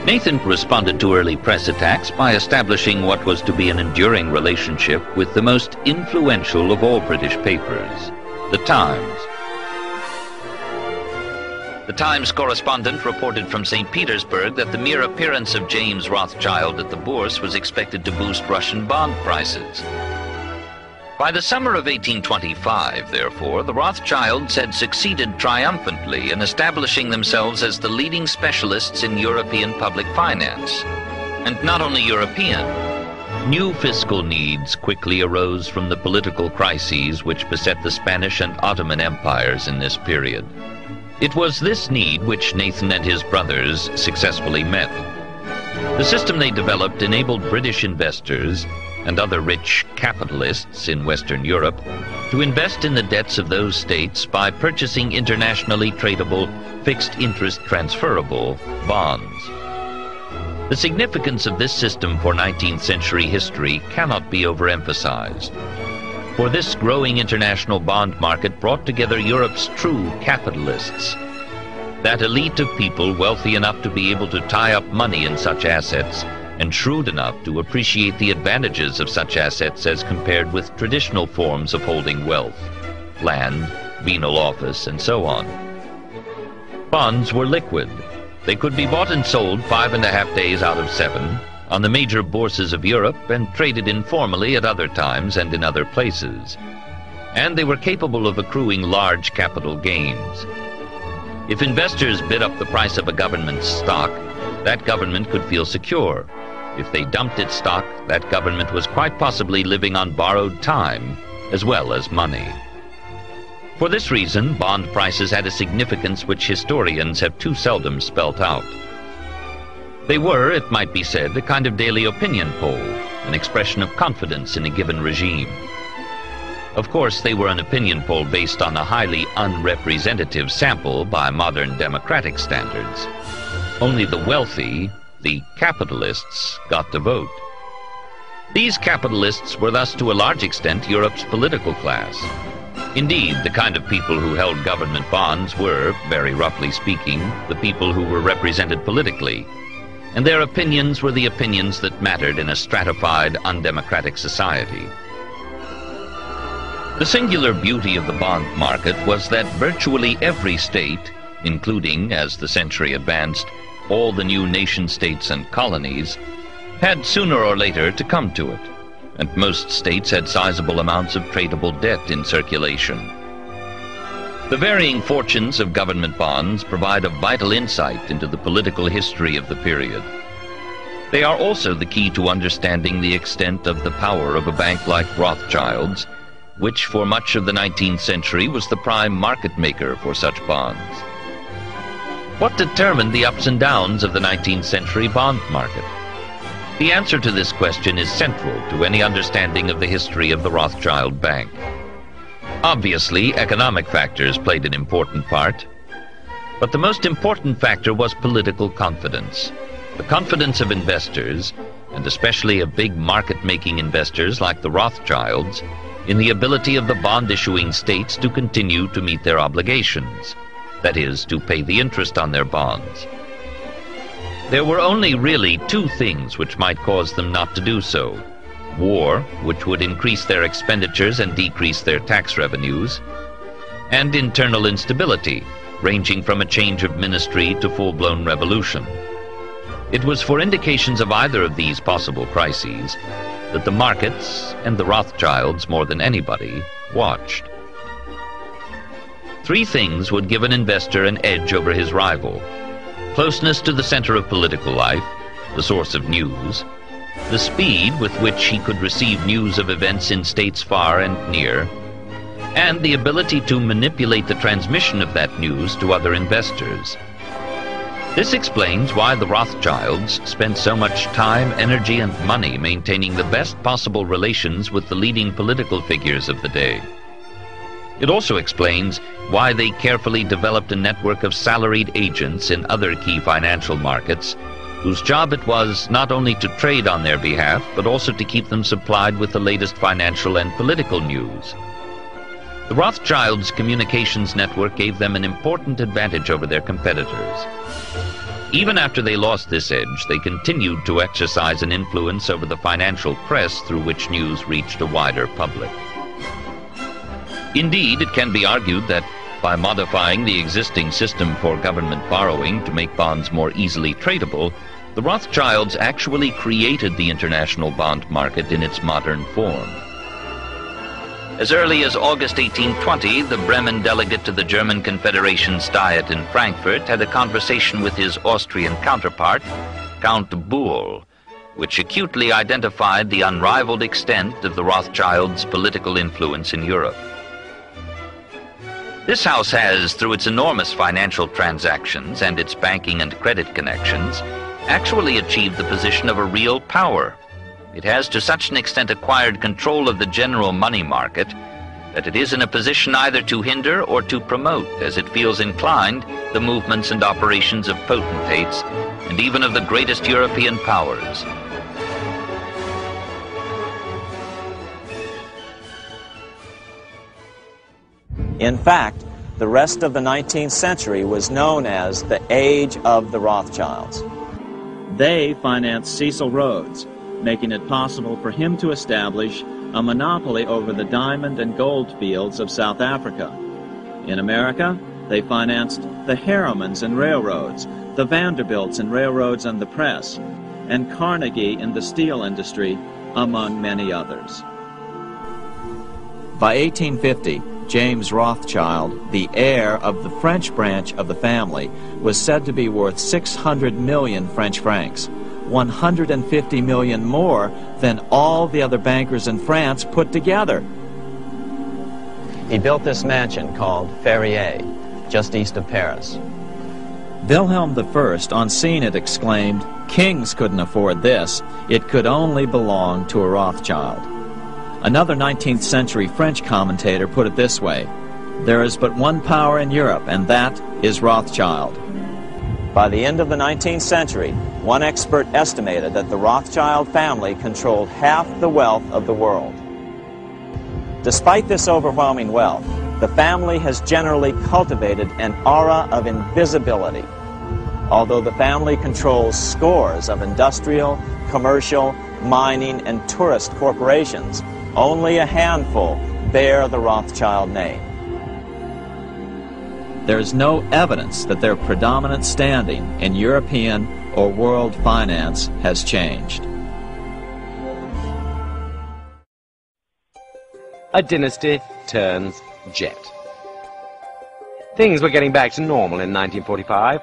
Nathan responded to early press attacks by establishing what was to be an enduring relationship with the most influential of all British papers, The Times. The Times correspondent reported from St. Petersburg that the mere appearance of James Rothschild at the Bourse was expected to boost Russian bond prices. By the summer of 1825, therefore, the Rothschilds had succeeded triumphantly in establishing themselves as the leading specialists in European public finance. And not only European. New fiscal needs quickly arose from the political crises which beset the Spanish and Ottoman empires in this period. It was this need which Nathan and his brothers successfully met. The system they developed enabled British investors and other rich capitalists in Western Europe to invest in the debts of those states by purchasing internationally tradable, fixed-interest transferable bonds. The significance of this system for 19th century history cannot be overemphasized. For this growing international bond market brought together Europe's true capitalists, that elite of people wealthy enough to be able to tie up money in such assets and shrewd enough to appreciate the advantages of such assets as compared with traditional forms of holding wealth, land, venal office, and so on. Bonds were liquid. They could be bought and sold 5.5 days out of 7 on the major bourses of Europe and traded informally at other times and in other places. And they were capable of accruing large capital gains. If investors bid up the price of a government's stock, that government could feel secure. If they dumped its stock, that government was quite possibly living on borrowed time as well as money. For this reason, bond prices had a significance which historians have too seldom spelt out. They were, it might be said, a kind of daily opinion poll, an expression of confidence in a given regime. Of course, they were an opinion poll based on a highly unrepresentative sample by modern democratic standards. Only the wealthy, the capitalists, got to vote. These capitalists were thus to a large extent Europe's political class. Indeed, the kind of people who held government bonds were, very roughly speaking, the people who were represented politically, and their opinions were the opinions that mattered in a stratified, undemocratic society. The singular beauty of the bond market was that virtually every state, including, as the century advanced, all the new nation-states and colonies, had sooner or later to come to it, and most states had sizable amounts of tradable debt in circulation. The varying fortunes of government bonds provide a vital insight into the political history of the period. They are also the key to understanding the extent of the power of a bank like Rothschild's, which for much of the 19th century was the prime market maker for such bonds. What determined the ups and downs of the 19th century bond market? The answer to this question is central to any understanding of the history of the Rothschild Bank. Obviously, economic factors played an important part, but the most important factor was political confidence. The confidence of investors, and especially of big market-making investors like the Rothschilds, in the ability of the bond-issuing states to continue to meet their obligations, that is, to pay the interest on their bonds. There were only really two things which might cause them not to do so: war, which would increase their expenditures and decrease their tax revenues, and internal instability, ranging from a change of ministry to full-blown revolution. It was for indications of either of these possible crises that the markets, and the Rothschilds more than anybody, watched. Three things would give an investor an edge over his rival: closeness to the center of political life, the source of news, the speed with which he could receive news of events in states far and near, and the ability to manipulate the transmission of that news to other investors. This explains why the Rothschilds spent so much time, energy, and money maintaining the best possible relations with the leading political figures of the day. It also explains why they carefully developed a network of salaried agents in other key financial markets, whose job it was not only to trade on their behalf, but also to keep them supplied with the latest financial and political news. The Rothschilds' communications network gave them an important advantage over their competitors. Even after they lost this edge, they continued to exercise an influence over the financial press through which news reached a wider public. Indeed, it can be argued that by modifying the existing system for government borrowing to make bonds more easily tradable, the Rothschilds actually created the international bond market in its modern form. As early as August 1820, the Bremen delegate to the German Confederation's Diet in Frankfurt had a conversation with his Austrian counterpart, Count Buhl, which acutely identified the unrivaled extent of the Rothschilds' political influence in Europe. This house has, through its enormous financial transactions and its banking and credit connections, actually achieved the position of a real power. It has to such an extent acquired control of the general money market that it is in a position either to hinder or to promote, as it feels inclined, the movements and operations of potentates and even of the greatest European powers. In fact, the rest of the 19th century was known as the Age of the Rothschilds. They financed Cecil Rhodes, making it possible for him to establish a monopoly over the diamond and gold fields of South Africa. In America, they financed the Harrimans and railroads, the Vanderbilts in railroads and the press, and Carnegie in the steel industry, among many others. By 1850, James Rothschild, the heir of the French branch of the family, was said to be worth 600 million French francs, 150 million more than all the other bankers in France put together. He built this mansion called Ferrier, just east of Paris. Wilhelm I, on seeing it, exclaimed, "Kings couldn't afford this. It could only belong to a Rothschild." Another 19th century French commentator put it this way: "There is but one power in Europe, and that is Rothschild." By the end of the 19th century, one expert estimated that the Rothschild family controlled half the wealth of the world. Despite this overwhelming wealth, the family has generally cultivated an aura of invisibility. Although the family controls scores of industrial, commercial, mining, and tourist corporations, only a handful bear the Rothschild name. There is no evidence that their predominant standing in European or world finance has changed. A dynasty turns jet. Things were getting back to normal in 1945.